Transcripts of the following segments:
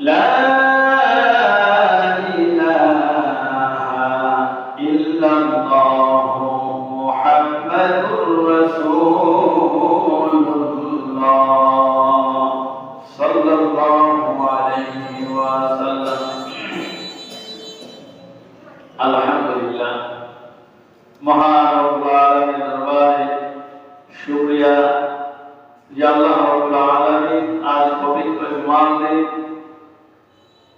লা ইলাহা ইল্লাল্লাহু মুহাম্মাদুর রাসূলুল্লাহ সাল্লাল্লাহু আলাইহি ওয়াসাল্লাম। আলহামদুলিল্লাহ, মহান রব্বুল আলামিনের দরবারে শুকরিয়া যে আল্লাহ রব্বুল আলামিন আজ পবিত্র জুমার দিন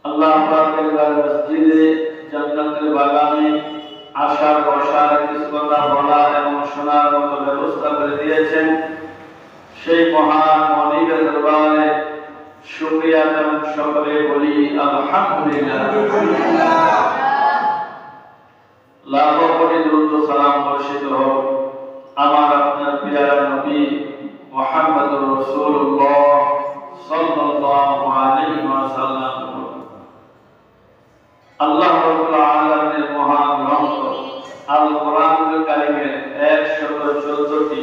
আল্লাহ পাকের মসজিদে জান্নাতের বাগানে আসার বসার কিছু কথা বলা এবং শোনার মতো ব্যবস্থা করে দিয়েছেন। সেই মহান মনিবের দরবারে শুকরিয়া এবং সকলে বলি আলহামদুলিল্লাহ। লাখো কোটি দরুদ ও সালাম বর্ষিত হোক আমার আপনার প্রিয় নবী মুহাম্মদুর রাসূলুল্লাহ সাল্লাল্লাহু আলাইহি ওয়াসাল্লাম। আল্লাহ রাব্বুল আলামিনের মহান গ্রন্থ আল কোরআনুল কারীমের 114টি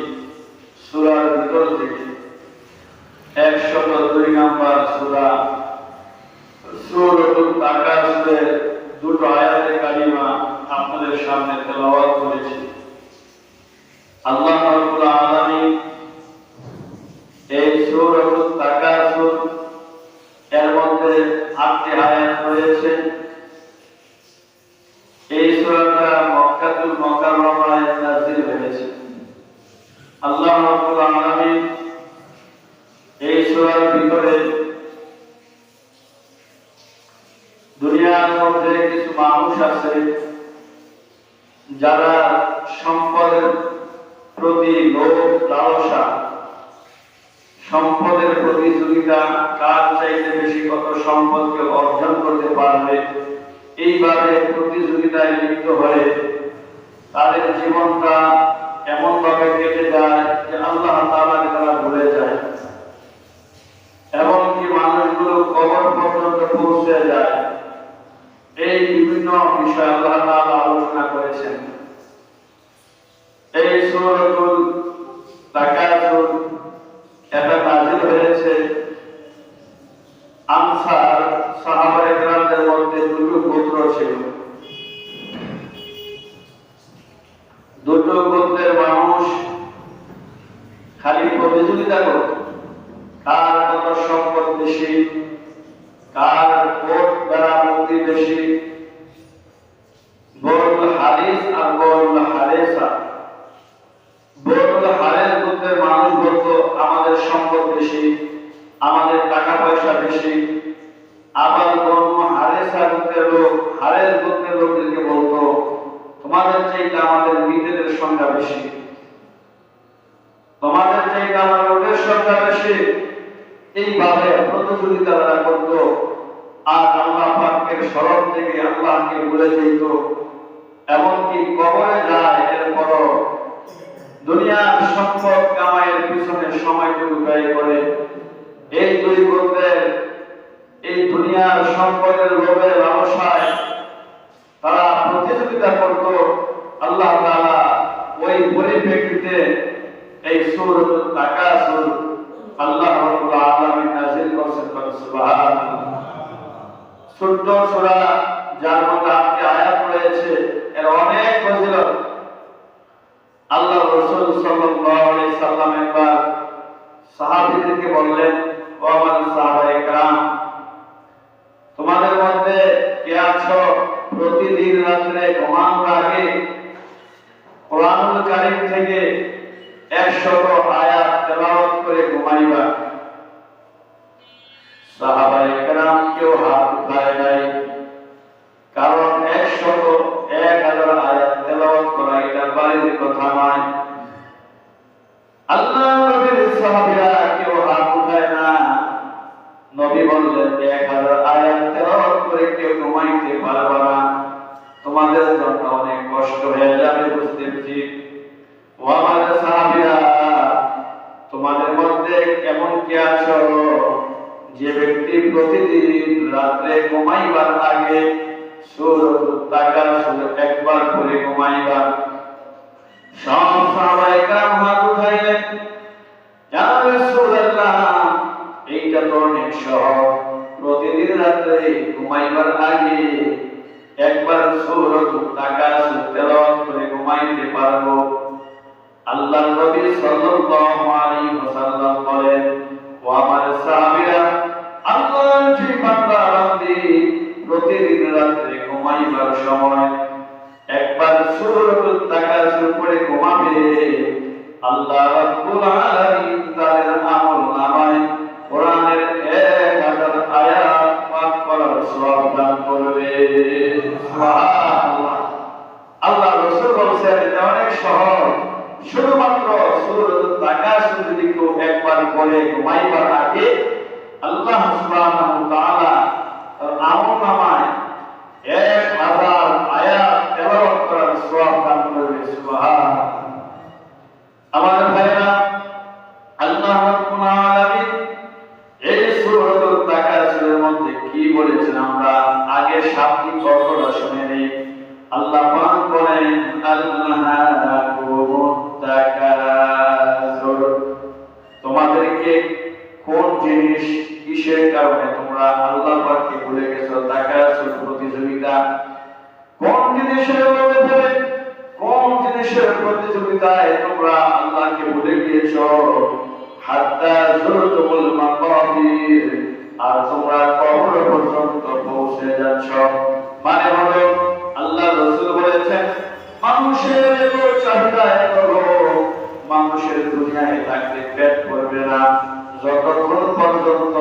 সূরার ভিতর থেকে 102 নম্বর সূরা সূরাতুল তাকাসুরের দুটো আয়াতে কারিমা আপনাদের সামনে তেলাওয়াত করেছি। আল্লাহ রাব্বুল আলামিন এই সূরাতুল তাকাসুর এর মধ্যে 8টি আয়াত রয়েছে। এই সূরাটা মক্কাতুল মুকাররমায় নাযিল হয়েছে। আল্লাহ রাব্বুল আলামিন এই সূরার ভিতরে দুনিয়ার মধ্যে কিছু মানুষ আছে যারা সম্পদের প্রতি লোভ লালসা, সম্পদের প্রতিযোগিতা, কার চাইতে বেশি কত সম্পদকে অর্জন করতে পারবে, এইভাবে প্রতিযোগিতায় লিপ্ত হয়ে তাদের জীবনটা এমন ভাবে কেটে যায় যে আল্লাহ তাআলাকে তারা ভুলে যায়। এমনকি মানুষগুলো কবর পর্যন্ত পৌঁছে যায়। এই বিভিন্ন বিষয় আল্লাহ তাআলা আলোচনা করেছেন। এই সূরাতুল তাকাসুর এটা নাযিল হয়েছে আনসার সাহাবায়ে কেরামদের মধ্যে দুটো গোত্র ছিল। দুটো গোত্রের মানুষ খালি প্রতিযোগিতা করত, কার কত সম্পদ বেশি, কার কোট দ্বারা মুক্তি বেশি। বনুল হারিস আর বনুল হারেসা। বনুল হারেস গোত্রের মানুষ বলতো আমাদের সম্পদ বেশি, আমাদের টাকা পয়সা বেশি। আবার বনু হারেসা গোত্রের লোক হারেস গোত্রের লোকদেরকে বলতো তোমাদের চাইতে আমাদের মৃতদের সংখ্যা বেশি, তোমাদের চাইতে আমাদের লোকের সংখ্যা বেশি। এইভাবে প্রতিযোগিতা তারা করত। আর আল্লাহ পাকের স্মরণ থেকে আল্লাহকে ভুলে যেত। এমনকি কবরে যায়, এরপরও দুনিয়ার সম্পদ কামাইয়ের পিছনে সময়টুকু ব্যয় করে। এই দুই গোত্রের এই দুনিয়ার সম্পদের লোভে লালসায় তারা প্রতিযোগিতা করত। আল্লাহ তাআলা ওই পরিপ্রেক্ষিতে এই সূরাতুল তাকাসুর আল্লাহ রাব্বুল আলামিন নাযিল করেছেন। সুবহানাল্লাহ। ছোট্ট সূরা যার মধ্যে 8টি আয়াত রয়েছে, এর অনেক ফজিলত। আল্লাহ রাসূল সাল্লাল্লাহু আলাইহি সাল্লাম একবার সাহাবীদেরকে বললেন, ও আমার সাহাবায়ে কেরাম, তোমাদের মধ্যে কে আছো প্রতিদিন রাতে ঘুমানোর আগে কোরআনুল কারীম থেকে 100 আয়াত তেলাওয়াত করে ঘুমাইবা? সাহাবায়ে কেরাম কেউ হাত উঠায় নাই, কারণ 1000 আয়াত তেলাওয়াত করা এটা বাড়ির কথা নয়। আল্লাহ নবীর সাহাবীরা কেউ হাত উঠায় না। নবী বললেন 1000 আয়াত তেলাওয়াত করে কেউ ঘুমাইতে পারবে না, তোমাদের জন্য অনেক কষ্ট হয়ে যাবে। বুঝতেছি ও আমার সাহাবীরা, তোমাদের মধ্যে এমন কে আছো যে ব্যক্তি প্রতিদিন রাতে ঘুমাইবার আগে সূরাতুল তাকাসুর একবার করে ঘুমাইবা? সব সাহাবায়ে কেরাম হাত উঠাইলেন, ইয়া রাসূলুল্লাহ এইটা তো অনেক সহজ, প্রতিদিন রাতে ঘুমাইবার আগে একবার সূরাতুল তাকাসুর তেলাওয়াত করে ঘুমাইতে পারবো। আল্লাহর নবী সাল্লাল্লাহু আলাইহি ওয়াসাল্লাম বলেন, ও আমার সাহাবীরা, আল্লাহর যে বান্দা বান্দি প্রতিদিন রাতে ঘুমাইবার সময় একবার সূরাতুল তাকাসুর পড়ে ঘুমাবে, আল্লাহ রাব্বুল আলামিন তার আমলনামায় কোরআনের 1000 আয়াত পাঠ করার সওয়াব দান করবে। সুবহানাল্লাহ। আল্লাহ রাসূল বলেছেন এটা অনেক সহজ, শুধুমাত্র সূরাতুল তাকাসুর যদি কেউ একবার পড়ে ঘুমাইবার আগে আল্লাহ সুবহানাহু ওয়া তাআলা তার আমলনামায় 1000 আয়াত তেলাওয়াত করার সওয়াব দান করবে। সুবহানাল্লাহ। আমাদের ভাইরা, আল্লাহ রাব্বুল আলামিন এই সূরাতুল তাকাসুরের মধ্যে কি বলেছেন আমরা আগে শাব্দিক অর্থটা শুনে নেই। আল্লাহ পাক বলেন, আল্লাহাকুমুত তাকাসুর, তোমাদেরকে কোন জিনিস কিসের কারণে তোমরা আল্লাহ পাককে ভুলে গেছো? তাকাসুর প্রতিযোগিতা। কোন জিনিসের লোভে পড়ে, কোন জিনিসের প্রতিযোগিতায় তোমরা আল্লাহকে ভুলে গিয়েছো? হাত্তা যুরতুমুল মাকাবির, আর তোমরা কবর পর্যন্ত পৌঁছে যাচ্ছ। মানে হলো আল্লাহ রাসূল বলেছেন, মানুষের এত চাহিদা, এত লোভ, মানুষের দুনিয়ায় থাকতে পেট ভরবে না যতক্ষণ পর্যন্ত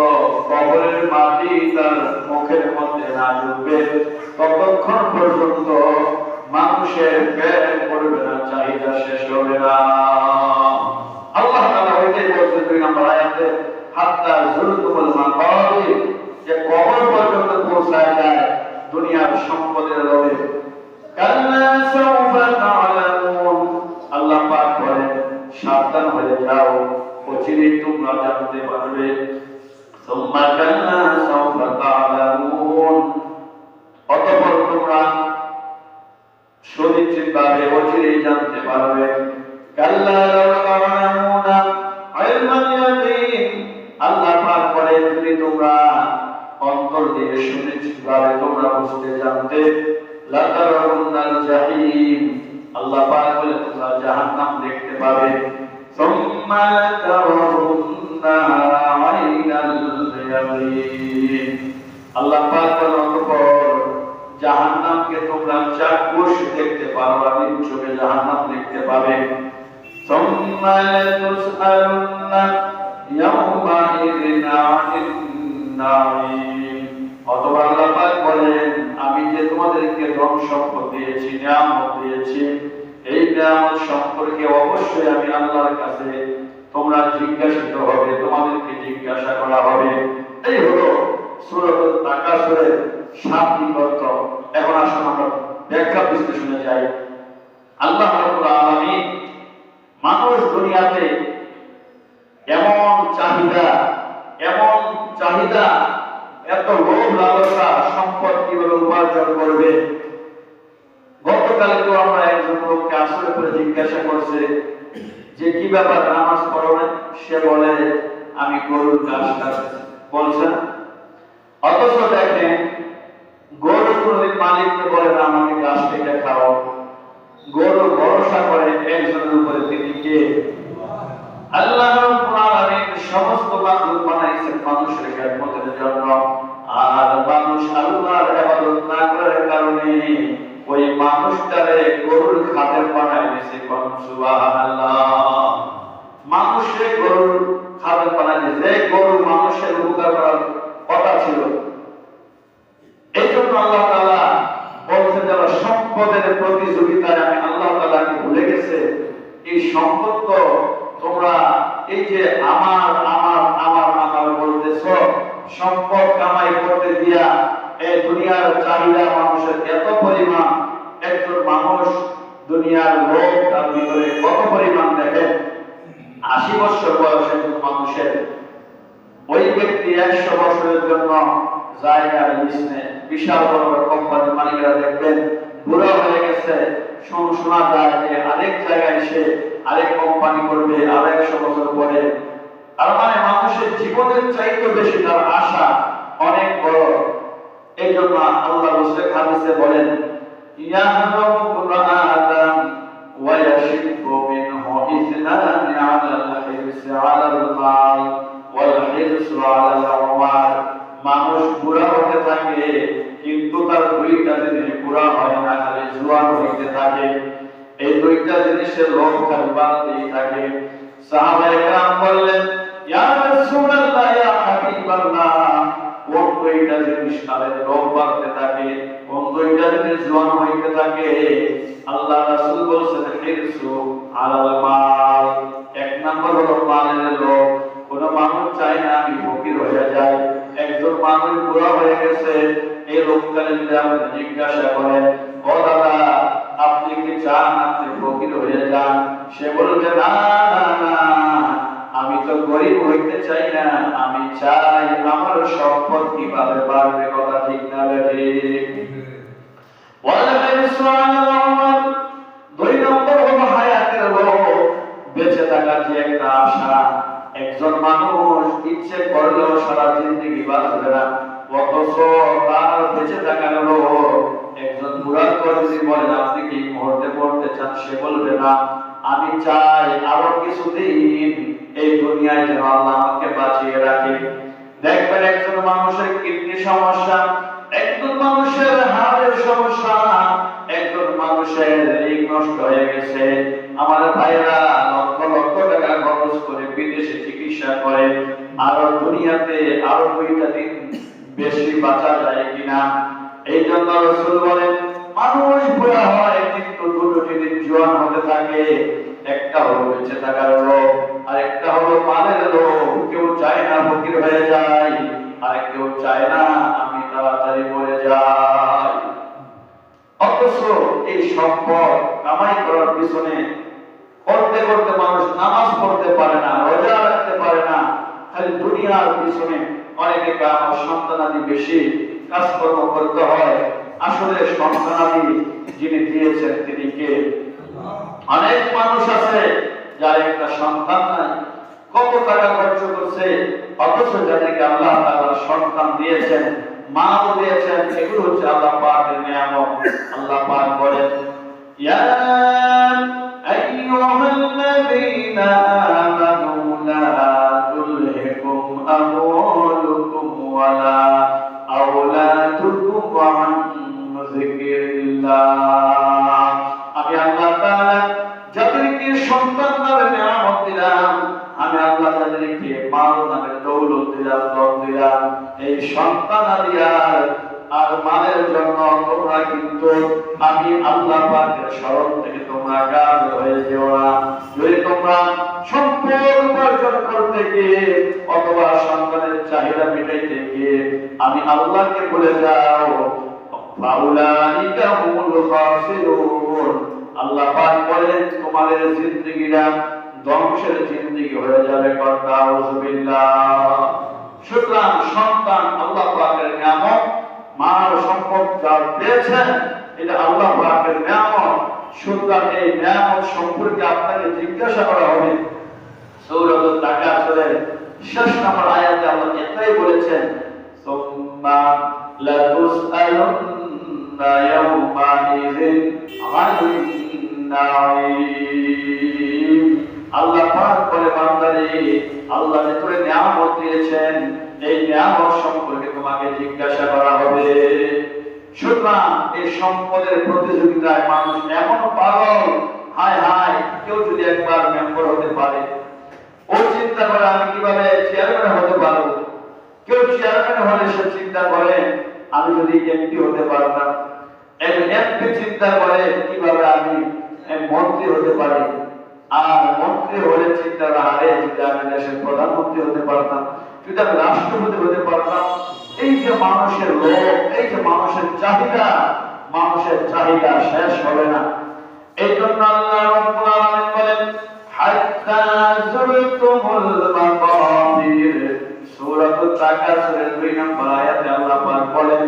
কবরের মাটি তার মুখের মধ্যে না ঢুকবে, ততক্ষণ পর্যন্ত মানুষের পেট ভরবে না, চাহিদা শেষ হবে না। আল্লাহ তাআলা ওইটাই বলছেন 2 নম্বর আয়াতে, হাত্তা যুরতুমুল মাকাবির, যে কবর পর্যন্ত পৌঁছায় যায় দুনিয়ার সম্পদের লোভে। কাল্লা সাউফা তা'লামুন, আল্লাহ পাক বলেন সাবধান হয়ে যাও, অচিরেই তোমরা জানতে পারবে। সুম্মা কাল্লা সাউফা তা'লামুন, অতঃপর তোমরা সুনিশ্চিতভাবে অচিরেই জানতে পারবে। কাল্লা লাউ তা'লামুনা ইলমাল ইয়াকিন, আল্লাহ পাক বলেন যদি তোমরা অন্তর দিয়ে সুনিশ্চিতভাবে তোমরা বুঝতে জানতে, লাতারাউনাল জাহিম, আল্লাহ পাক বলে তোমরা জাহান্নাম দেখতে পাবে। সুম্মা লাতারাউন্নাহা আইনাল ইয়াকিন, আল্লাহ পাক বলে অতঃপর জাহান্নামকে তোমরা চাক্ষুষ দেখতে পারবে, নিজ চোখে জাহান্নাম দেখতে পাবে। সুম্মা লাতুসআলুন্না ইয়াওমাইযিন আনিন নাঈম, অথবা আল্লাহ পাক বলেন আমি যে তোমাদেরকে ধন সম্পদ দিয়েছি, নিয়ামত দিয়েছি, এই নিয়ামত সম্পর্কে অবশ্যই আমি আল্লাহর কাছে তোমরা জিজ্ঞাসিত হবে, তোমাদেরকে জিজ্ঞাসা করা হবে। এই হলো সূরাতুল তাকাসুরের শাব্দিক অর্থ। এখন আসুন আমরা ব্যাখ্যা বিশ্লেষণে যাই। আল্লাহ রাব্বুল আলামিন মানুষ দুনিয়াতে এমন চাহিদা, এত লোভ লালসা, সম্পদ কিভাবে উপার্জন করবে। গতকালকে আমরা একজন লোককে আসলে করে জিজ্ঞাসা করছে যে কি ব্যাপার, নামাজ পড়ো না? সে বলে আমি গরুর ঘাস কাটছি বলছেন। অথচ দেখেন গরু কোনদিন মালিককে বলে না আমাকে ঘাস কেটে খাও। গরু ভরসা করে একজনের উপরে, তিনি কে? আল্লাহ রাব্বুল আলামিন সমস্ত মাখলুক বানাইছেন মানুষের খেদমতের জন্য, আর মানুষ আল্লাহর ইবাদত না করার কারণে ওই মানুষটারে গরুর খাদেম বানাই দিয়েছে। কোন সুবহানাল্লাহ। মানুষে গরুর খাদেম বানাই দিয়েছে, যে গরু মানুষের উপকার করার কথা ছিল। এই জন্য আল্লাহ তাআলা বলছেন যারা সম্পদের প্রতিযোগিতায় আমি আল্লাহ তাআলাকে ভুলে গেছে, এই সম্পদ তো তোমরা এই যে আমার আমার আমার আমার বলতেছ, সম্পদ কামাই করতে দিয়া এই দুনিয়ার চাহিদা মানুষের এত পরিমাণ, একজন মানুষ দুনিয়ার লোভ তার ভিতরে কত পরিমাণ দেখেন। 80 বছর বয়সে মানুষের ওই ব্যক্তি 100 বছরের জন্য জায়গা লিস্টে বিশাল বড় বড় কোম্পানির মালিকরা দেখবেন বুড়া হয়ে গেছে, শোনা যায় যে আরেক জায়গায় সে আরেক কোম্পানি করবে আর 100 বছর পরে। তার মানে মানুষের জীবনের চাইতে বেশি তার আশা অনেক হাদিসে বলেন ইয়াহরামু কুরআনাম ওয়া ইয়াশিবু মিনহু ইসনানি আলাল হিরসি আলাল মাল ওয়াল হিরসু আলাল উমার। মানুষ বুড়া হতে থাকে কিন্তু তার দুইটা জিনিস বুড়া হয় না, খালি জোয়ান হইতে থাকে। এই দুইটা জিনিসের লোভ খালি বাড়তেই থাকে। সাহাবায়ে কেরাম বললেন ইয়া রাসূলুল্লাহ ইয়া হাবিবাল্লাহ, কোন দুইটা জিনিস তাদের লোভ বাড়তে থাকে, কোন দুইটা জিনিস জোয়ান হইতে থাকে? আল্লাহ রাসূল বলেছেন হিরসু আলাল মাল। এক নাম্বার হলো মালের লোভ। কোন মানুষ চায় না আমি ফকির হয়ে যাই। একজন মানুষ বুড়া হয়ে গেছে, এই লোকটাকে যদি আপনি জিজ্ঞাসা করেন ও দাদা আপনি কি চান আপনি ফকির হয়ে যান, সে বলবে না না না, আমি তো গরিব হইতে চাই না, আমি চাই আমার সম্পদ কিভাবে বাড়বে। কথা ঠিক না ঠিক? দুই নম্বর হলো হায়াতের লোভ, বেঁচে থাকার যে একটা আশা। একজন মানুষ ইচ্ছে করলেও সারা জিন্দেগি বাঁচবে না, অথচ তার বেঁচে থাকার লোভ। একজন বুড়ার পর যদি বলেন আপনি কি মুহূর্তে পড়তে চান, সে বলবে না, আমি চাই আরো কিছুদিন এই দুনিয়ায় যেন আল্লাহ আমাকে বাঁচিয়ে রাখে। দেখবেন একজন মানুষের কিডনি সমস্যা, একজন মানুষের হাড়ের সমস্যা, একজন মানুষের লিং নষ্ট হয়ে গেছে। আমার ভাইরা লক্ষ লক্ষ টাকা খরচ করে বিদেশে চিকিৎসা করে, আরো দুনিয়াতে আরো 2টা দিন বেশি বাঁচা যায় কিনা। এই জন্য রাসূল বলেন মানুষ বুড়া হয় কিন্তু 2টো জিনিস জোয়ান হতে থাকে। একটা হলো বেঁচে থাকার লোভ, আর একটা হলো মালের লোভ। কেউ চায় না ফকির হয়ে যায়, আর কেউ চায় না আমি তাড়াতাড়ি মরে যাই। অথচ এই সম্পদ কামাই করার পিছনে করতে করতে মানুষ নামাজ পড়তে পারে না, রোজা রাখতে পারে না, খালি দুনিয়ার পিছনে। অনেকে কাম সন্তানাদি বেশি কাজকর্ম করতে হয়। আসলে সন্তানাদি যিনি দিয়েছেন তিনি কে? অনেক মানুষ আছে যার একটা সন্তান নাই, কত টাকা খরচ করছে, অথচ যাদেরকে আল্লাহ তাআলা সন্তান দিয়েছেন, মাও দিয়েছেন, এগুলো হচ্ছে আল্লাহ পাকের নিয়ামত। আল্লাহ পাক বলেন ইয়া আইয়ুহাল্লাযীনা আমানু লা তুলহিকুম আমওয়ালুকুম ওয়ালা আওলাদুকুম আন যিকরিল্লাহ। আমি আল্লাহ তাআলা যাদেরকে সন্তান নামে নিয়ামত দিলাম, আমি আল্লাহ তাদেরকে মাল নামে দৌলত দিলাম, ধন দিলাম, এই সন্তানাদি আর মালের জন্য তোমরা কিন্তু আমি আল্লাহ পাকের স্মরণ থেকে তোমরা গাফিল হয়ে যেও না। যদি তোমরা সম্পদ উপার্জন করতে গিয়ে অথবা সন্তানের চাহিদা মেটাইতে গিয়ে আমি আল্লাহকে ভুলে যাও, ফাউলাইকা হুমুল খাসিরুন। আল্লাহ পাক বলেন তোমাদের জিন্দেগিটা ধ্বংসের জিন্দেগি হয়ে যাবে। আউযুবিল্লাহ। সুতরাং সন্তান আল্লাহ পাকের নিয়ামত। মানব সম্পদ যা পেয়েছেন এটা আল্লাহ পাকের নিয়ামত। সুতরাং এই নিয়ামত সম্পর্কে আপনাকে জিজ্ঞাসা করা হবে। সূরাতুল তাকাসুরের শেষ নম্বর আয়াতে আল্লাহ এটাই বলেছেন সুম্মা লাতুসআলুন্না ইয়াওমাইযিন আনিন নাঈম। আল্লাহ পাক বলে বান্দারে আল্লাহ যে তোরে নিয়ামত দিয়েছেন এই নিয়ামত সম্পর্কে তোমাকে জিজ্ঞাসা করা হবে। সুতরাং এই সম্পদের প্রতিযোগিতায় মানুষ এমন পাগল, হায় হায়, কেউ যদি একবার মেম্বার হতে পারে ও চিন্তা করে আমি কিভাবে চেয়ারম্যান হতে পারবো। কেউ চেয়ারম্যান হলে সে চিন্তা করে আমি যদি এমপি হতে পারতাম। এমপি চিন্তা করে কিভাবে আমি মন্ত্রী হতে পারি। আর মন্ত্রী হলে চিন্তা হারে যদি আমি দেশের প্রধানমন্ত্রী হতে পারতাম, যদি আমি রাষ্ট্রপতি হতে পারতাম। এই যে মানুষের লোভ, এই যে মানুষের চাহিদা, মানুষের চাহিদা শেষ হবে না। এই জন্য আল্লাহ রাব্বুল আলামিন বলেন হাত্তা যুরতুমুল মাকাবির। সূরাতুত তাকাসুরের 2 নম্বর আয়াতে আল্লাহ পাক বলেন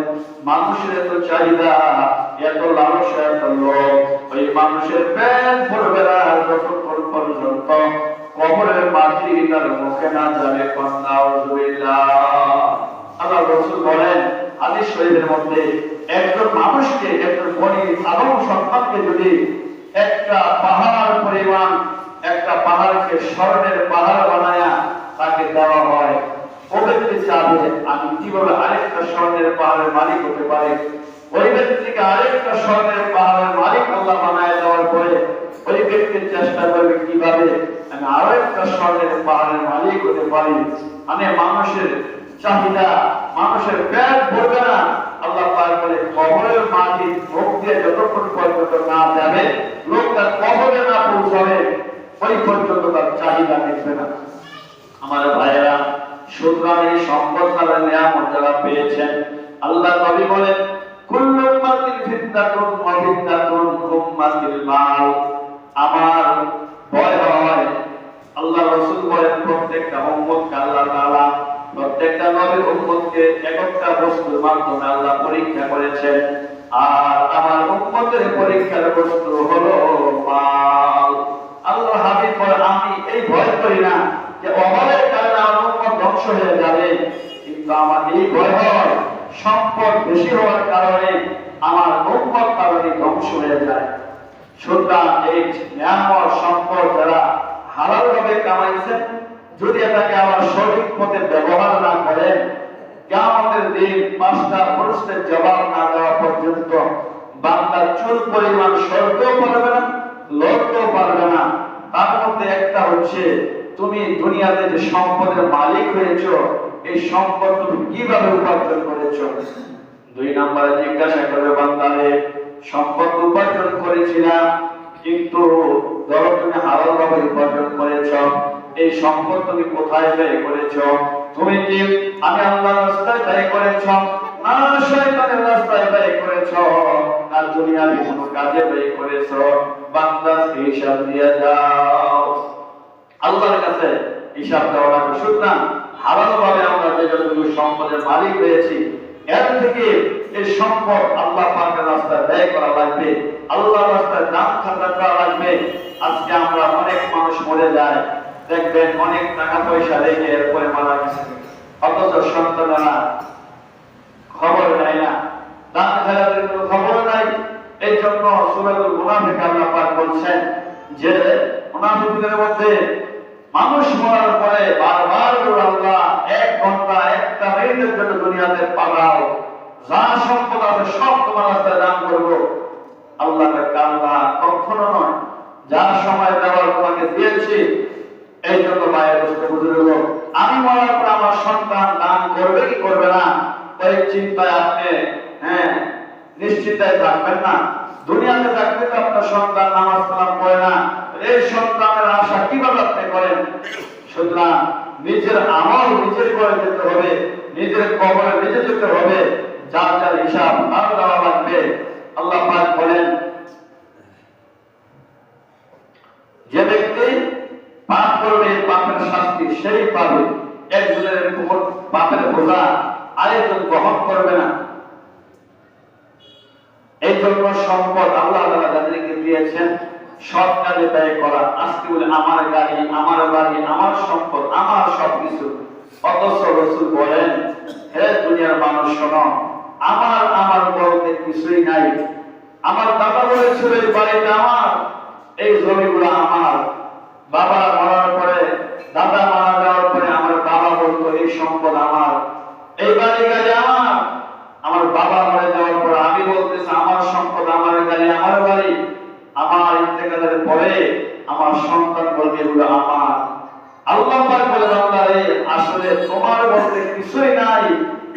মানুষের এত চাহিদা, এত লালসা, এত লোভ, ওই মানুষের পেট ভরবে না যতক্ষণ পর্যন্ত কবরের মাটি তার মুখে না যাবে। আল্লাহ রাসূল বলেন হাদিস শরীফের মধ্যে একজন মানুষকে, একজন বনি আদম সন্তানকে যদি একটা পাহাড় পরিমাণ, একটা পাহাড়কে স্বর্ণের পাহাড় বানায়া তাকে দেওয়া হয়, ও ব্যক্তি চাবে আমি কিভাবে আরেকটা স্বর্ণের পাহাড়ের মালিক হতে পারি। ওই ব্যক্তিকে আরেকটা স্বর্ণের পাহাড়ের মালিক আল্লাহ বানায় দেওয়ার পরে ওই ব্যক্তির চেষ্টা করবে কিভাবে আমি আরো একটা স্বর্ণের পাহাড়ের মালিক হতে পারি। মানে মানুষের চাহিদা, মানুষের পেট ভরবে না। আল্লাহ পাক বলে কবরের মাটি মুখ দিয়ে যতক্ষণ পর্যন্ত না যাবে, লোকটা কবরে না পৌঁছাবে, ওই পর্যন্ত তার চাহিদা মিটবে না। আমার ভাইয়েরা, সুতরাং এই সম্পদ তারা নিয়ামত যারা পেয়েছেন, আল্লাহ নবী বলেন কুল্লু উম্মাতিন ফিতনাতুন ওয়া ফিতনাতুন উম্মাতিল মাল। আমার ভয় হয়, আল্লাহ রাসূল বলেন প্রত্যেকটা উম্মতকে আল্লাহ তাআলা, প্রত্যেকটা নবীর উম্মতকে একটা বস্তুর মাধ্যমে আল্লাহ পরীক্ষা করেছেন, আর আমার উম্মতের পরীক্ষার বস্তু হলো মাল। আল্লাহ হাবিব বলেন আমি এই ভয় করি না যে অভাবের কারণে আমার উম্মত ধ্বংস হয়ে যাবে, কিন্তু আমার এই ভয় হয় সম্পদ বেশি হওয়ার কারণে আমার উম্মত কারণে ধ্বংস হয়ে যায়। সুতরাং এই নিয়ামত সম্পদ যারা হালাল ভাবে কামাইছেন, যদি এটাকে আবার সঠিক পথে ব্যবহার না করেন, কিয়ামতের দিন পাঁচটা প্রশ্নের জবাব না দেওয়া পর্যন্ত বান্দার চুল পরিমাণ সরতেও পারবে না, লড়তেও পারবে না। তার মধ্যে একটা হচ্ছে তুমি দুনিয়াতে যে সম্পদের মালিক হয়েছো, এই সম্পদ তুমি কিভাবে উপার্জন করেছো। দুই নম্বরে জিজ্ঞাসা করবে বান্দারে, সম্পদ উপার্জন করেছিলাম, কিন্তু ধরো তুমি হালাল ভাবে উপার্জন করেছো, এই সম্পদ তুমি কোথায় ব্যয় করেছো? তুমি কি আমি আল্লাহর রাস্তায় ব্যয় করেছো, না শয়তানের রাস্তায় ব্যয় করেছো, না দুনিয়ার কোনো কাজে ব্যয় করেছো? বান্দা হিসাব দিয়ে যাও, আল্লাহর কাছে হিসাব দেওয়া লাগবে। সুতরাং হালাল ভাবে আমরা যে যতটুকু সম্পদের মালিক হয়েছি, এর থেকে এই সম্পদ আল্লাহ পাকের রাস্তায় ব্যয় করা লাগবে, আল্লাহর রাস্তায় দান খরচ করা লাগবে। আজকে আমরা অনেক মানুষ মরে যায়, দেখবেন অনেক টাকা পয়সা রেখে এরপরে মারা গেছে, অথচ সন্তানেরা খবর নেয় না, দান খয়রাতের কোনো খবর নাই। এই জন্য সূরাতুল মুনাফিক আল্লাহ পাক বলছেন যে মুনাফিকদের মধ্যে মানুষ মরার পরে বারবার বলে আল্লাহ 1 ঘন্টা 1টা মিনিটের জন্য দুনিয়াতে পালাও, যা সম্পদ আছে সব তোমার রাস্তায় দান করব। আল্লাহ কাল্লা, কখনো নয়, যার সময় দেওয়ার তোমাকে দিয়েছি। এই জন্য মায়ের দোস্ত বুঝল, আমি মরার পর আমার সন্তান দান করবে কি করবে না, ওই চিন্তায় আপনি নিশ্চিন্তায় থাকবেন না। দুনিয়াতে থাকবে তো আপনার সন্তান নামাজ কালাম পড়ে না, এই সন্তানের আশা কিভাবে আপনি করেন? সুতরাং নিজের আমল নিজের করে যেতে হবে, নিজের কবরে নিজে যেতে হবে, যার যার হিসাব তার দেওয়া লাগবে। আল্লাহ পাক বলেন, যে ব্যক্তি পাপ করবে পাপের শাস্তি সেই পাবে, একজনের উপর পাপের বোঝা আরেকজন বহন করবে না। এই জন্য সম্পদ আল্লাহ তাআলা যাদেরকে দিয়েছেন সৎ কাজে ব্যয় করা। আজকে বলে আমার গাড়ি, আমার বাড়ি, আমার সম্পদ, আমার সবকিছু, অথচ রাসূল বলেন হে দুনিয়ার মানুষ শোনো, আমার বলতে কিছুই নাই। আমার দাদা বলেছিল এই বাড়িটা আমার, এই জমিগুলো আমার। বাবা মরার পরে, দাদা মারা যাওয়ার পরে আমার বাবা বলতো এই সম্পদ আমার, এই বাড়ি গাড়ি আমার। আমার বাবা মরে যাওয়ার পর আমি বলতেছি আমার সম্পদ, আমার গাড়ি, আমার বাড়ি। আমার ইন্তেকালের পরে আমার সন্তান বলবে এগুলো আমার। আল্লাহ পাক বলে বান্দারে, আসলে তোমার বলতে কিছুই নাই,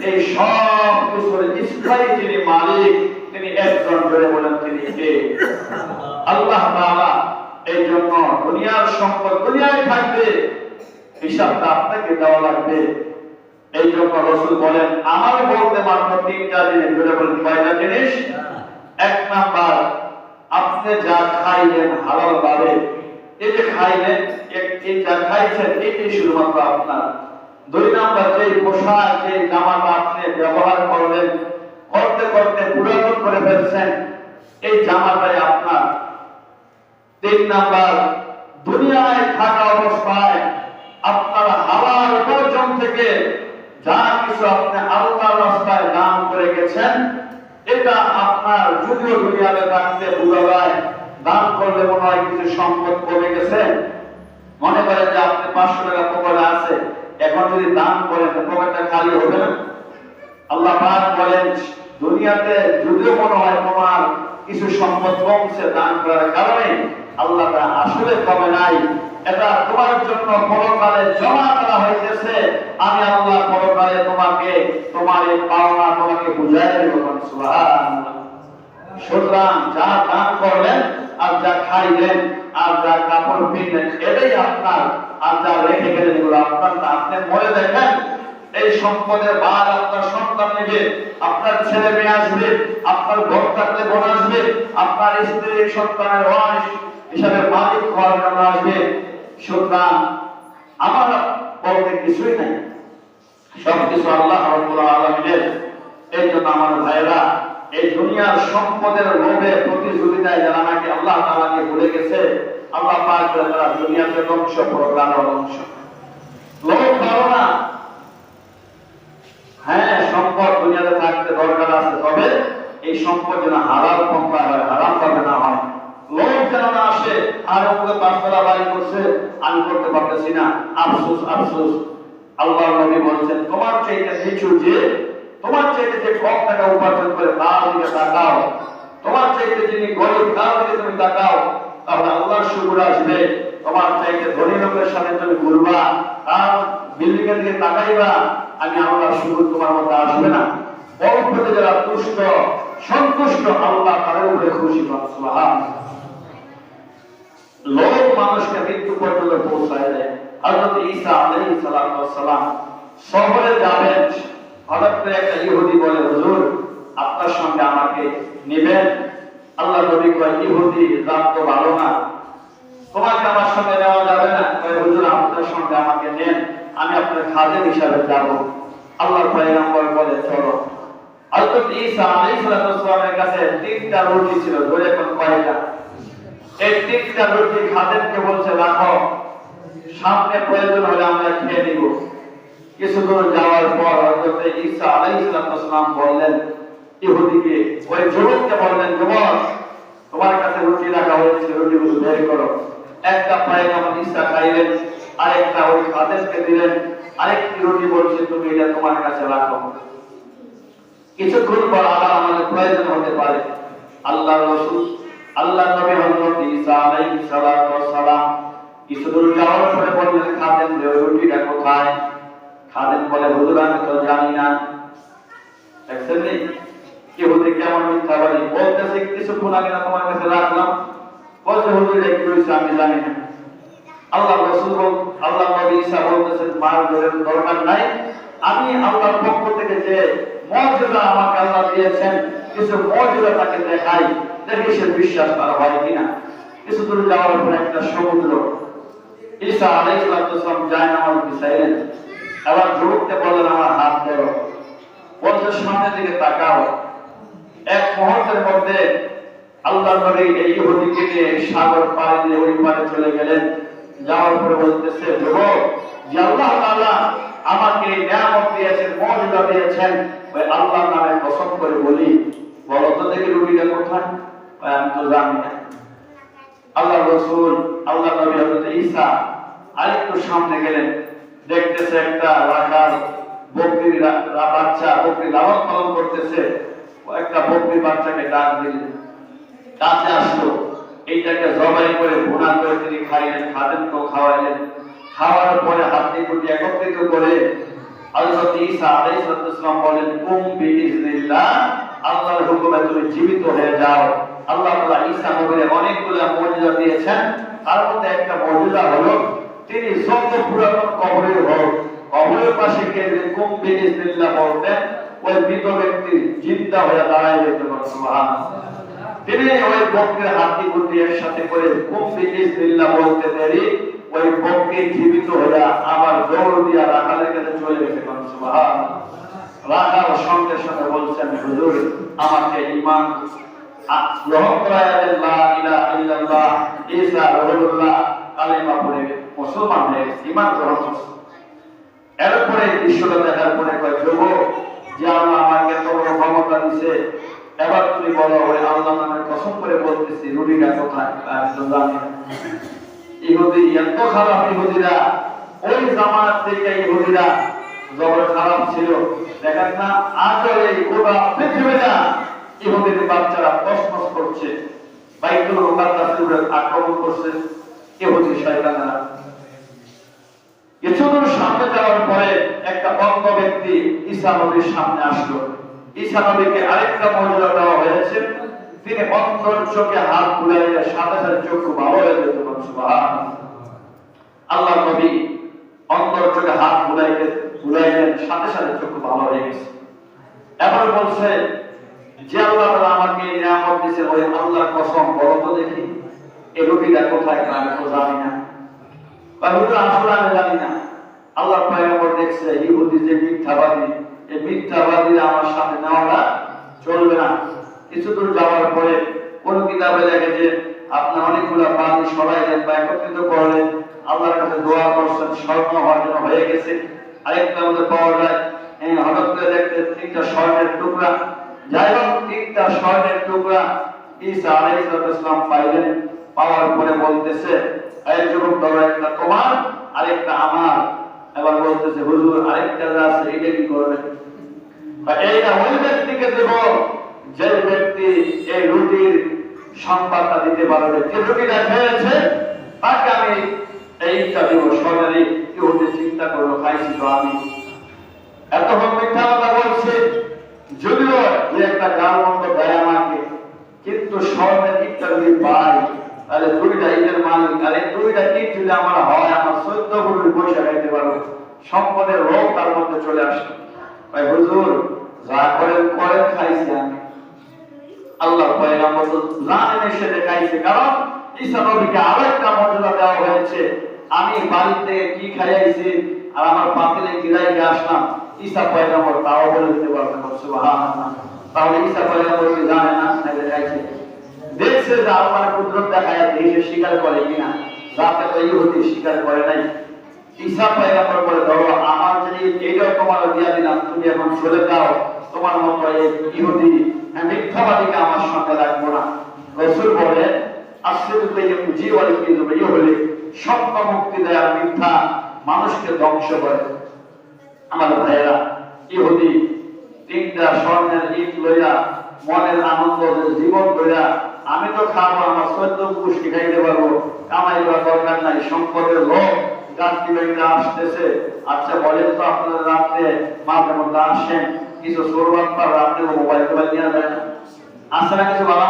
এই সব কিছুর স্থায়ী যিনি মালিক তিনি একজন, ধরে বলেন তিনি কে? আল্লাহ তাআলা। এই জন্য দুনিয়ার সম্পদ দুনিয়ায় থাকবে, হিসাবটা আপনাকে দেওয়া লাগবে। এই জন্য রাসূল বলেন আমার বলতে মাত্র 3টা জিনিস, ধরে বলেন কয়টা জিনিস? 1 নাম্বার, আপনি যা খাইলেন হালাল ভাবে, এই যে খাইলেন, এই যা খাইছেন এটাই শুধুমাত্র আপনার। 2 নাম্বার, যে পোশাক, যে জামাটা আপনি ব্যবহার করলেন, করতে করতে পুরাতন করে ফেলছেন, এই জামাটাই আপনার। 3 নাম্বার, দুনিয়ায় থাকা অবস্থায় আপনার হালাল উপার্জন থেকে যা কিছু আপনি আল্লাহর রাস্তায় দান করে গেছেন, এটা আপনার যদিও দুনিয়াতে থাকতে বোঝা যায় দান করলে মনে হয় কিছু সম্পদ কমে গেছে। মনে করেন যে আপনি 500 টাকা পকেটে আছে, এখন যদি দান করেন পকেটটা খালি হবে না? আল্লাহ পাক বলেন দুনিয়াতে যদিও মনে হয় তোমার কিছু সম্পদ কমছে দান করার কারণে, আল্লাহ তা আসলে কমে নাই, এটা তোমার জন্য পরকালে জমা করা হইতেছে। আমি আল্লাহ পরকালে তোমাকে তোমার এই পাওনা তোমাকে বুঝাই দেব। সুবহানাল্লাহ। সুতরাং যা দান করলেন আর যা খাইলেন আর যা কাপড় কিনলেন এটাই আপনার, আর যা রেখে গেলেন এগুলো আপনার না। আপনি মরে দেখেন এই সম্পদের ভার আপনার সন্তান নেবে, আপনার ছেলে মেয়ে আসবে, আপনার ঘর থাকলে বোন আসবে, আপনার স্ত্রী সন্তানের ওয়ারিশ হিসাবে মালিক হওয়ার জন্য আসবে। সুতরাং আমার বলতে কিছুই নাই, সবকিছু আল্লাহ রাব্বুল আলামিনের। এই জন্য আমার ভাইরা এই দুনিয়ার সম্পদের লোভে প্রতিযোগিতায় যারা নাকি আল্লাহ তাআলাকে ভুলে গেছে, আল্লাহ পাক তারা দুনিয়াতে ধ্বংস, পরকালে ধ্বংস। লোভ করো না। হ্যাঁ, সম্পদ দুনিয়াতে থাকতে দরকার আছে, তবে এই সম্পদ যেন হালাল পন্থা হয়, হারাম ভাবে না হয়। লোভ যেন না আসে আর ওকে 5 তলা বাড়ি করছে আমি করতে পারতেছি না, আফসোস আফসোস। আল্লাহর নবী বলেছেন তোমার চাইতে কিছু যে তোমার চাইতে যে কম টাকা উপার্জন করে তার দিকে তাকাও, তোমার চাইতে যিনি গরিব তার দিকে তুমি তাকাও, তাহলে আল্লাহর শুকর আসবে। তোমার চাইতে ধনী লোকের সাথে তুমি ঘুরবা, তার বিল্ডিং এর দিকে তাকাইবা, আমি আল্লাহর শুকর তোমার মধ্যে আসবে না। পরবর্তীতে যারা তুষ্ট সন্তুষ্ট আল্লাহ তাদের উপরে খুশি হন। সুবহানাল্লাহ। লোভ মানুষকে মৃত্যু পর্যন্ত পৌঁছায় দেয়। হযরত ঈসা আলাইহিস সালাম শহরে যাবেন, হঠাৎ করে একটা ইহুদি বলে হুজুর আপনার সঙ্গে আমাকে নেবেন? আল্লাহ নবী কয় ইহুদি জাত তো ভালো না, তোমাকে আমার সঙ্গে নেওয়া যাবে না। কয় হুজুর আপনার সঙ্গে আমাকে নেন, আমি আপনার খাদেম হিসাবে যাব। আল্লাহর পয়গম্বর বলে চলো। হযরত ঈসা আলাইহিস সালামের কাছে 3টা রুটি ছিল, ধরে কোন কয়টা? এই 3টা রুটি খাদেমকে বলছে রাখো, সামনে প্রয়োজন হলে আমরা খেয়ে নিব। কিছু দূর যাওয়ার পর হযরত ঈসা আলাইহিস সালাম বললেন ইহুদিকে, ওই যুবককে বললেন যুবক তোমার কাছে রুটি রাখা হয়েছে, রুটিগুলো বের করো। একটা পয়গম্বর ঈসা খাইলেন, আরেকটা ওই খাদেমকে দিলেন, আরেকটি রুটি বলছে তুমি এটা তোমার কাছে রাখো। কিছুক্ষণ পর আবার আমাদের প্রয়োজন হতে পারে। আল্লাহর রাসূল আল্লাহর নবী হযরত ঈসা আলাইহিস সালাম কিছু দূর যাওয়ার পরে বললেন খাদেম যে রুটিটা কোথায়? খাদেম বলে হুজুর আমি তো জানি না। দেখছেন নি ইহুদি কেমন মিথ্যাবাদী, বলতেছে কিছুক্ষণ আগে না তোমার কাছে রাখলাম, বলছে হুজুর এটা কি হইছে আমি জানি না। আল্লাহর রাসূল আল্লাহর নবী ঈসা বলতেছেন মার দরকার নাই, আমি আল্লাহর পক্ষ থেকে যে মুজিজা আমাকে আল্লাহ দিয়েছেন কিছু মুজিজা তাকে দেখাই, দেখি সে বিশ্বাস করা হয় কিনা। কিছু দূর যাওয়ার পর একটা সমুদ্র, ঈসা আলাইহিস সালাম যায় নামাজ বিছাইলেন, আবার যুবককে বললেন আমার হাত ধরো, বলছে সামনের দিকে তাকাও। এক মুহূর্তের মধ্যে আল্লাহর নবী এই ইহুদিকে নিয়ে সাগর পাড়ি দিয়ে ওই পারে চলে গেলেন। যাওয়ার পরে বলতেছে যুবক যে আল্লাহ তাআলা আমাকে নিয়ামত দিয়েছেন, মুজিজা দিয়েছেন, ওই আল্লাহর নামে কসম করে বলি বলো তো দেখি রুটিটা কোথায়? আমি তো জানি না। আল্লাহর রাসূল আল্লাহর নবী হযরত ঈসা আরেকটু সামনে গেলেন, দেখতেছে একটা রাখাল বকরির বাচ্চা, বকরি লালন পালন করতেছে। একটা বকরির বাচ্চাকে ডাক দিলেন, কাছে আসলো, এইটাকে জবাই করে ভুনা করে তিনি খাইলেন, খাদেমকেও খাওয়াইলেন। খাওয়ার পরে হাতে কুটি একত্রিত করে হযরত ঈসা আলাইহিস সালাম বলেন কুম বিইজনিল্লাহ, আল্লাহর হুকুমে তুমি জীবিত হয়ে যাও। আল্লাহ তাআলা ঈসা নবীকে অনেকগুলো মুজিজা দিয়েছেন, তার মধ্যে একটা মুজিজা হলো তিনি যত পুরাতন কবরে হোক, কবরের পাশে গিয়ে কুম বিইজনিল্লাহ বলতেন, ওই মৃত ব্যক্তি জিন্দা হয়ে দাঁড়ায় যেত। সুবহানাল্লাহ। তিনি ওই বকরির হাতি গুটি একসাথে করে কুম বিইজনিল্লাহ বলতে দেরি ওই বকরি জীবিত হয়ে আবার দৌড় দিয়া রাখালের কাছে চলে গেছে। সুবহানাল্লাহ। রাখাল সঙ্গে সঙ্গে বলছেন হুজুর আমাকে ঈমান গ্রহণ করায়া দেন, লা ইলাহা ইল্লাল্লাহ ঈসা রাসূলুল্লাহ কালেমা পড়ে মুসলমান হয়ে ঈমান গ্রহণ করছে। এরপরে দৃশ্যটা দেখার পরে কয় যুবক যে আল্লাহ আমাকে এত বড় ক্ষমতা দিছে, এবার তুমি বলো ওই আল্লাহ নামের কসম করে বলতেছি রুটিটা কোথায়? আমি তো জানি না। ইহুদি এত খারাপ, ইহুদিরা ওই জামানার থেকে ইহুদিরা জবর খারাপ ছিল। দেখেন না আজও এই গোটা পৃথিবীটা ইহুদির বাচ্চারা তসমস করছে, বাইতুল মুকাদ্দাসের উপরে আক্রমণ করছে ইহুদি শয়তানরা। কিছুদূর সামনে যাওয়ার পরে একটা অন্ধ ব্যক্তি ঈসা নবীর সামনে আসলো। ঈসা নবীকে আরেকটা মর্যাদা দেওয়া হয়েছে, তিনি অন্ধর চোখে হাত বুলাইলে সাথে সাথে চক্ষু ভালো হয়ে যেত। সুবহানাল্লাহ। আল্লাহ নবী অন্ধর চোখে হাত বুলাইলেন, সাথে সাথে চক্ষু ভালো হয়ে গেছে। এবার বলছে যে আল্লাহ তাআলা আমাকে এই নিয়ামত দিয়েছে, ওই আল্লাহর কসম বলো তো দেখি এই রুটিটা কোথায়? আমি তো জানি না। আসলে আমি জানি না। আল্লাহ পয়গম্বর দেখছে ইহুদি যে মিথ্যাবাদী, এই মিথ্যাবাদীরা আমার সামনে নেওয়াটা চলবে না। কিছু দূর যাওয়ার পরে কোন কিতাবে লেখে যে আপনার অনেকগুলো পানি সরাইলেন বা একত্রিত করলেন, আল্লাহর কাছে দোয়া করছেন, স্বর্ণ হওয়ার জন্য হয়ে গেছে। আরেকটা মধ্যে পাওয়া যায় হঠাৎ করে দেখতে 3টা স্বর্ণের টুকরা। যাই হোক 3টা স্বর্ণের টুকরা ঈসা আলাইহিস সালাম পাইলেন। পাওয়ার পরে বলতেছে এই যুবক ধরো, একটা তোমার আরেকটা আমার। এবার বলতেছে হুজুর আরেকটা আছে, এটা কি করবেন? এইটা ওই ব্যক্তিকে দেব যে ব্যক্তি এই রুটির সংবাদটা দিতে পারবে, যে রুটিটা খেয়েছে তাকে আমি এইটা দেব। সরকারি ইহুদি চিন্তা করলো খাইছি তো আমি, এতক্ষণ মিথ্যা কথা বলছে, যদিও যে একটা গাল মন্দ দেয় আমাকে, কিন্তু স্বর্ণের ইটটা যদি পাই তাহলে 2টা ইটের মালিক, আর এই 2টা ইট যদি আমার হয় আমার 14 কোটি পয়সা খাইতে পারবো। সম্পদের রোগ তার মধ্যে চলে আসে। ভাই হুজুর যা করেন করেন, খাইছি আমি। আল্লাহ পয়গম্বর জানেন এসে দেখাইছে, কারণ ঈসা নবীকে আরেকটা মর্যাদা দেওয়া হয়েছে। আমি বাড়িতে কি খাইছি আর আমার পাতিলে কি রাইখে আসলাম, ঈসা পয়গম্বর তাও বলে দিতে পারবেন। সুবহানাল্লাহ। তাহলে ঈসা পয়গম্বর কি জানে না? দেখাইছে, দেখছে যে আল্লাহর কুদরত দেখায়, দেখে স্বীকার করে কিনা। যাতে তো ইহুদি স্বীকার করে নাই। ঈসা পয়গম্বর বলে ধরো আমার যদি এইটাও তোমার দিয়া দিলাম, তুমি এখন চলে যাও, তোমার মতো এই ইহুদি মিথ্যাবাদীকে আমার সঙ্গে রাখবো না। রাসূল বলে হলে সত্য মুক্তি দেয়, আর মিথ্যা মানুষকে ধ্বংস করে। আমার ভাইয়েরা, ইহুদি 3টা স্বর্ণের ইট লইয়া মনের আনন্দ জীবন লইয়া আমি তো খাবো, আমার 14 পুষ্টি খাইতে পারবো, কামাই করার দরকার নাই, সম্পদের লোক যাত্রী বাড়িতে আসতেছে। আচ্ছা বলেন তো আপনারা রাত্রে মাঝে মধ্যে আসেন, কিছু সরবাদ পার রাত্রে মোবাইল নিয়ে যায়, আসে না? কিছু বাবা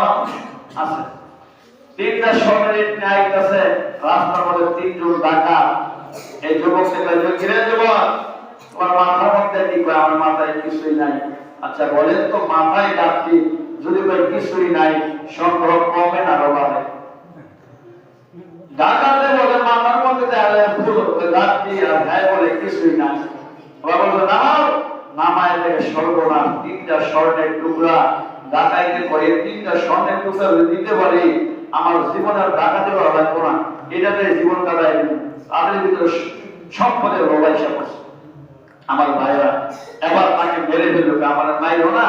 আছে। 3টা স্বর্ণের ইট নিয়ে আইতাছে, রাস্তার মধ্যে 3 জন ডাকাত। এই যুবককে বলে কিরে যুবক, তোমার মাথার মধ্যে কি? কয় আমার মাথায় কিছুই নাই। আচ্ছা বলেন তো মাথায় যাত্রী যদি কয় কিছুই নাই, সংগ্রহ কমে না বাড়ে? ডাকাতে বলে মাথার মধ্যে যাত্রী, আর ভাই বলে কিছুই নাই। বাবা বলে নামাও, নামায় থেকে সর্বনাশ। 3টা স্বর্ণের টুকরা ডাকাইতে করে, 3টা স্বর্ণের টুকরা দিতে পারি, আমার জীবনের ডাকাতে বলা লাগবো না, এটাতে জীবন কাটাই দিন। তাদের ভিতরে সম্পদের রোবাইসা করছে। আমার ভাইরা এবার তাকে মেরে ফেললো, আমার মাইরো না,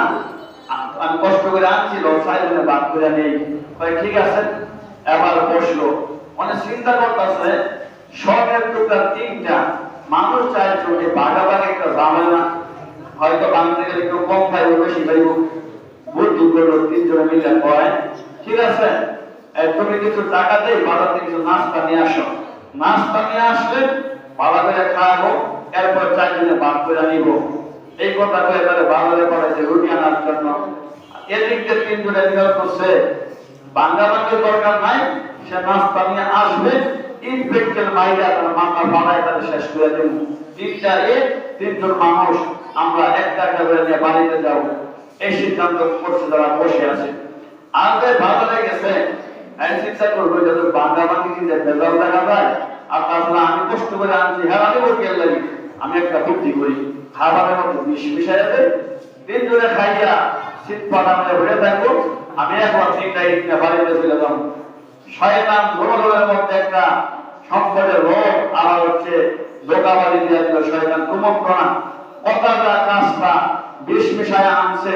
আমি কষ্ট করে আনছিল, 4 জনে ভাগ করে নেই। ঠিক আছে, এবার বসলো, মানে চিন্তা করতেছে স্বর্ণের টুকরা 3টা, মানুষ 4 জনে ভাগাভাগি একটা ঝামেলা, হয়তো বাংলাদেশে গেলে কেউ কম খাইব বেশি খাইব, বুদ্ধি করলো 3 জনে মিলে কয় ঠিক আছে তুমি কিছু টাকা দেই, বাজার থেকে কিছু নাস্তা নিয়ে আসো। নাস্তা নিয়ে আসলে ভালো করে খাবো, এরপর 4 জনে ভাগ করে নিব। এই কথা কয়ে তাহলে বাজারে পড়েছে রুটি আনার জন্য। এদিক দিয়ে 3 জনে নিয়োগ করছে, বাঙ্গাবাঙ্গের দরকার নাই, সে নাস্তা নিয়ে আসবে, ইনফেকশন মাইরা তার মাথা বাড়ায় তাদের শেষ করে দেব। 3টা 3 জন মানুষ আমরা একটা করে নিয়ে বাড়িতে যাব, এই সিদ্ধান্ত করছে যারা বসে আছে। আগে বাজারে গেছে, চিন্তা করবো যাদের বাঙ্গাবাঙ্গি কিনতে বেজাল দেখা যায়, আর তাছাড়া আমি কষ্ট করে আনছি, হ্যাঁ আমি বলতে লাগি আমি একটা বুদ্ধি করি, খাবারের মধ্যে বিষ মিশাই দেয়, 3 জনে খাইয়া শীত পাঠানো ঘুরে থাকবো, আমি একবার 3টা ইট বাড়িতে চলে যাব। শয়তান গোলগোলের মধ্যে একটা সম্পদের রোগ, আবার হচ্ছে দোকাবাড়ি দিয়ে দিল শয়তান কুমন্ত্রণা, কথাটা কাজটা বিষ মিশায় আনছে।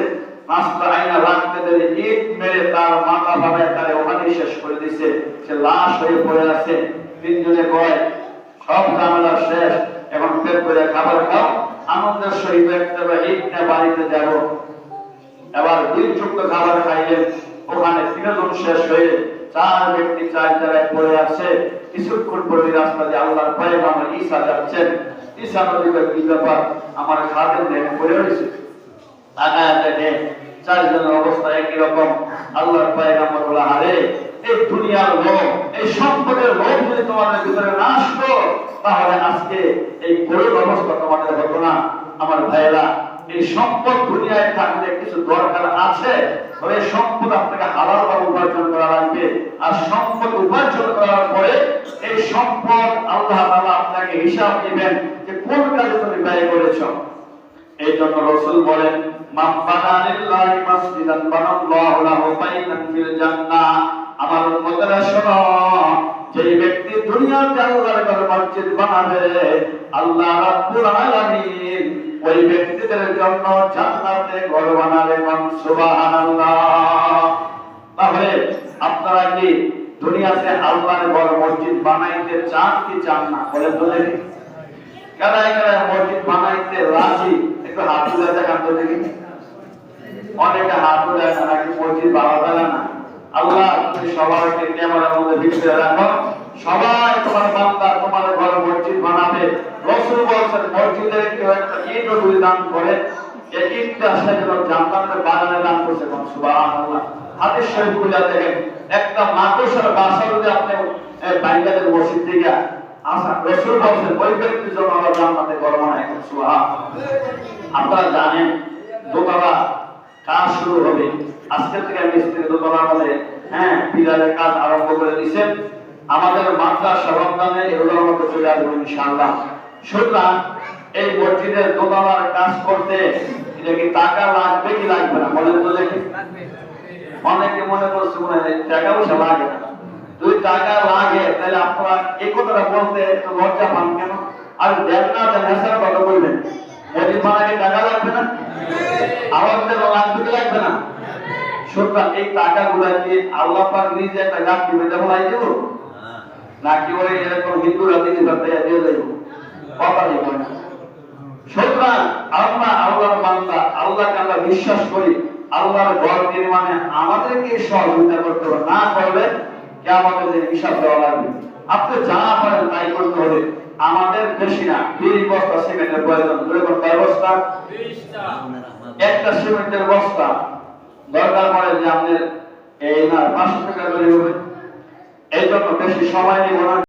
রাস্তা আইনা রাখতে দেরি ইট মেরে তার মাথা ভাবে তারে ওখানে শেষ করে দিছে। সে লাশ হয়ে পড়ে আছে। তিনজনে কয় সব ঝামেলা শেষ, এখন পেট করে খাবার খাও, আনন্দের সহিত একটা ইট নিয়ে বাড়িতে যাব। এবার 2 টুকরো খাবার খাইলেন। ওখানে 3 জন শেষ হয়ে 4 ব্যক্তি 4 জায়গায় পড়ে আছে। কিছুক্ষণ পরে রাস্তা দিয়ে আল্লাহর পয়গম্বর ঈসা যাচ্ছেন। ঈসা নবীকে কি ব্যাপার, আমার খাদেম দেখে পড়ে রয়েছে। তাকায় দেখে 4 জনের অবস্থা একই রকম। আল্লাহর পয়গম্বর বলে, আরে এই দুনিয়ার লোভ, এই সম্পদের লোভ যদি তোমাদের ভিতরে না আসতো তাহলে আজকে এই করুণ অবস্থা তোমাদের হতো না। আমার ভাইয়েরা, এই সম্পদ দুনিয়ায় থাকলে কিছু দরকার আছে, তবে সম্পদ আপনাকে হালাল ভাবে উপার্জন করা লাগবে। আর সম্পদ উপার্জন করার পরে এই সম্পদ আল্লাহ তাআলা আপনাকে হিসাব দিবেন যে কোন কাজে তুমি ব্যয় করেছো। এই জন্য রাসূল বলেন, মান বানা লিল্লাহি মাসজিদান বানাল্লাহু লাহু বাইতান ফিল জান্নাহ। আমার উম্মতেরা শোনো, যে ব্যক্তি দুনিয়াতে আল্লাহর ঘরে মসজিদ বানাবে, আল্লাহ রাব্বুল আলামিন ওই ব্যক্তিদের জন্য জান্নাতে ঘর বানাবে। সুবহানাল্লাহ। তাহলে আপনারা কি দুনিয়াতে আল্লাহর ঘর মসজিদ বানাইতে চান কি চান না? বলেন তো দেখি, কারা কারা মসজিদ বানাইতে রাজি? একটু হাত তুলে দেখান তো দেখি। অনেকে হাত তুলে নাকি মসজিদ বানাবে না। আল্লাহ তুমি সবাইকে ক্যামেরার মধ্যে ভিতরে রাখো, সবাই তোমার বান্দা তোমার ঘর মসজিদ বানাবে। রাসূল বলেছেন, মসজিদের কেউ একটা ইট যদি দান করে, এই ইটটা সেজন্য জান্নাতের বাগানে দান করছে। সুবহানাল্লাহ। হাদিস শরীফ খুলে দেখেন, একটা মাকড়সার বাসা যদি আপনি বাইরের মসজিদ থেকে আসা, রাসূল বলেছেন ওই ব্যক্তির জন্য আল্লাহ জান্নাতে ঘর বানায়। সুবহানাল্লাহ। আপনারা জানেন দোতলা কাজ শুরু হবে আজকে থেকে। মিস্ত্রি দোতলা বলে পিলারের কাজ আরম্ভ করে দিয়েছেন। আমাদের মাদ্রাসা রমজানে এগুলোর মধ্যে চলে আসবে ইনশাআল্লাহ। সুতরাং এই মসজিদের দোতলার কাজ করতে এটা কি টাকা লাগবে কি লাগবে না? বলেন তো দেখি। অনেকে মনে করছে মনে হয় টাকা পয়সা লাগে না। যদি টাকা লাগে তাহলে আপনারা এই কথাটা বলতে একটু লজ্জা পান কেন? আর দেন না দেন হিসাব কত করবেন? মসজিদ বানাতে টাকা লাগবে না? আমাদের লাগবে লাগবে না? সুতরাং এই টাকাগুলা কি আল্লাহ পাক নিজে একটা গাছটি বেঁধে বলাই দেব নাকি ওই এরকম হিন্দুরা দিদি দিয়ে দেব? কথা দিব না। সুতরাং আমরা আল্লাহর বান্দা, আল্লাহকে আমরা বিশ্বাস করি। আল্লাহর ঘর নির্মাণে আমাদেরকে সহযোগিতা করতে হবে, না করলে কিয়ামতের দিন হিসাব দেওয়া লাগবে। আপনি যা পারেন তাই করতে হবে। আমাদের বেশি না 20 বস্তা সিমেন্টের প্রয়োজন। এরকম কয় বস্তা? 20টা। একটা সিমেন্টের বস্তা দরকার পড়ে যে আমাদের এই না 500 টাকা করে হবে। এই জন্য বেশি সময় নিব না।